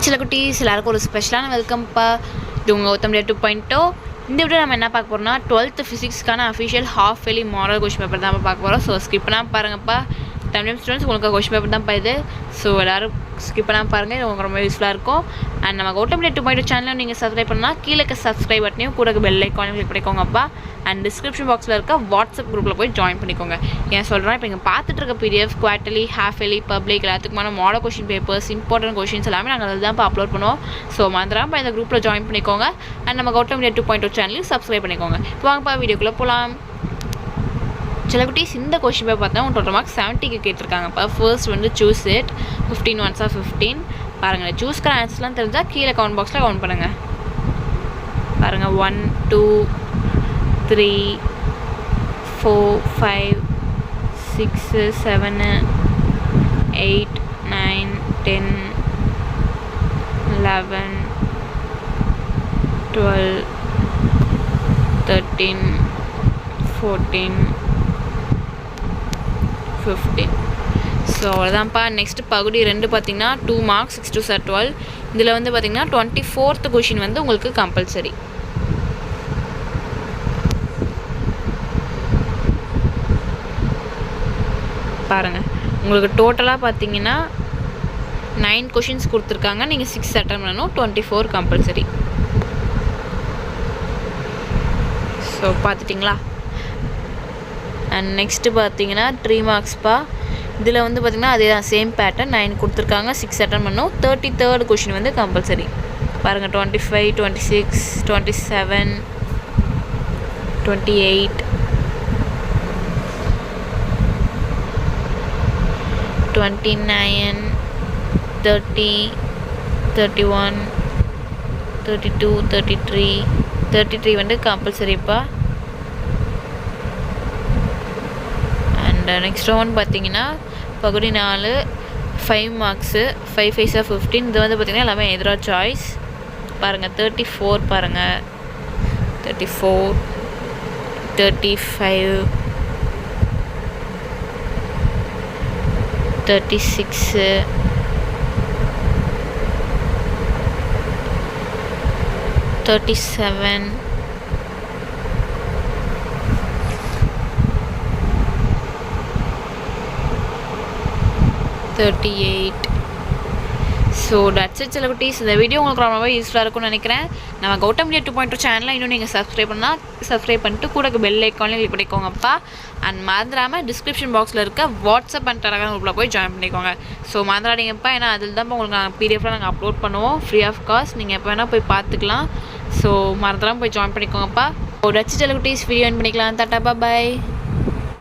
சில குட்டீஸ் எல்லாருக்கும் ஒரு ஸ்பெஷலான வெல்கம்ப்பா. இது உங்கள் கௌதம் 2.0. இந்த வீடியோ நம்ம என்ன பார்க்க போகிறோம்னா 12th ஃபிசிக்ஸ்க்கான official half yearly model question paper தான் பார்க்க போகிறோம். ஸோ ஸ்கிப் பண்ணாமல் பாருங்கப்பா. தமிழ் ஸ்டூடெண்ட்ஸ் உங்களுக்கு கொஸ்டின் பேப்பர் தான் இது. ஸோ எல்லோரும் ஸ்கிப் பண்ணாமல் பாருங்கள், இது உங்களுக்கு ரொம்ப யூஸ்ஃபுல்லாக இருக்கும். அண்ட் நம்ம கௌதம் 2.0 சேனலில் நீங்கள் சப்ஸ்கிரைப் பண்ணால் கீழே சப்ஸ்கிரைப் பட்டனையும் கூட பெல் ஐக்கானையும் கிளிக் பண்ணிக்கோங்கப்பா. அண்ட் டிஸ்கிரிப்ஷன் பாக்ஸில் இருக்க வாட்ஸ்அப் குரூப்பில் போய் ஜாயின் பண்ணிக்கோங்க. ஏன் சொல்கிறேன், இப்போ இங்கே பார்த்துட்டு இருக்க PDF quarterly, half yearly, public எல்லாத்துக்குமான model question papers, important questions எல்லாமே நாங்கள் அதில் தான் இப்போ அப்லோட் பண்ணுவோம். ஸோ மறந்துடாமல் இந்த குரூப்பில் ஜாயின் பண்ணிக்கோங்க. அண்ட் நம்ம கௌதம் 2.0 சேனலையும் சப்ஸ்கிரைப் பண்ணிக்கோங்க. இப்போ வாங்கப்பா வீடியோக்குள்ளே போகலாம். சில குட்டீஸ் இந்த கொஸ்டின் பேப்பர் பார்த்தா டோட்டல் மார்க் 70க்கு கேட்டிருக்காங்கப்பா. ஃபர்ஸ்ட் வந்து சூஸ் இட் 15 1s 15. பாருங்கள், சூஸ்க்கிற ஆன்சர்ஸ்லாம் தெரிஞ்சால் கீழே கமெண்ட் பாக்ஸில் கவுண்ட் பண்ணுங்கள். பாருங்கள் 1 2 3 4 5 6 7 8 9 10 11 12 13 14 15. ஸோ அவ்வளோதான்ப்பா. நெக்ஸ்ட் பகுதி 2 பார்த்தீங்கன்னா 2 marks 6 2 12. இதில் வந்து பார்த்தீங்கன்னா 24th கொஷின் வந்து உங்களுக்கு கம்பல்சரி. பாருங்கள், உங்களுக்கு டோட்டலாக பார்த்தீங்கன்னா 9 கொஷின்ஸ் கொடுத்துருக்காங்க. நீங்கள் 6 அட்டன் பண்ணணும், 24 கம்பல்சரி. ஸோ பார்த்துட்டிங்களா? அண்ட் நெக்ஸ்ட்டு பார்த்தீங்கன்னா 3 marksப்பா. இதில் வந்து பார்த்திங்கன்னா அதே தான், சேம் பேட்டர்ன். 9 கொடுத்துருக்காங்க, 6 அட்டன் பண்ணணும். 33rd கொஷின் வந்து கம்பல்சரி. பாருங்கள் 25 26 27 28 29 30 31 32 33 வந்து கம்பல்சரிப்பா. நெக்ஸ்ட் ஒன் பார்த்தீங்கன்னா பகுதி 4 5 marks 5 5s 15. இது வந்து பார்த்திங்கன்னா எல்லாமே எதிரா சாய்ஸ். பாருங்கள் 34, பாருங்கள் 34 35 36 37 38. ஸோ தட்ஸ் இட் சில குட்டீஸ். இந்த வீடியோ உங்களுக்கு ரொம்பவே யூஸ்ஃபுல்லாக இருக்கும்னு நினைக்கிறேன். நம்ம கௌதம் 2.0 சேனலில் இன்னும் நீங்கள் சப்ஸ்கிரைப் பண்ணிட்டு கூட பெல் ஐக்கானையும் கிளிக் பண்ணிக்கோங்கப்பா. அண்ட் மறந்துடாமல் டிஸ்கிரிப்ஷன் பாக்ஸில் இருக்க வாட்ஸ்அப் அண்ட் டெலகிராம் குரூப்பில் போய் ஜாயின் பண்ணிக்கோங்க. ஸோ மறந்துடாதீங்கப்பா, ஏன்னா அதில் தான் உங்களுக்கு நாங்கள் பிடிஎஃப்லாம் நாங்கள் அப்லோட் பண்ணுவோம் ஃப்ரீ ஆஃப் காஸ்ட். நீங்கள் எப்போ வேணால் போய் பார்த்துக்கலாம். ஸோ மறந்துடாமல் போய் ஜாயின் பண்ணிக்கோங்கப்பா. தட்ஸ் இட் சில குட்டீஸ். வீடியோ எண்ட் பண்ணிக்கலாம். டாட்டா பாய்.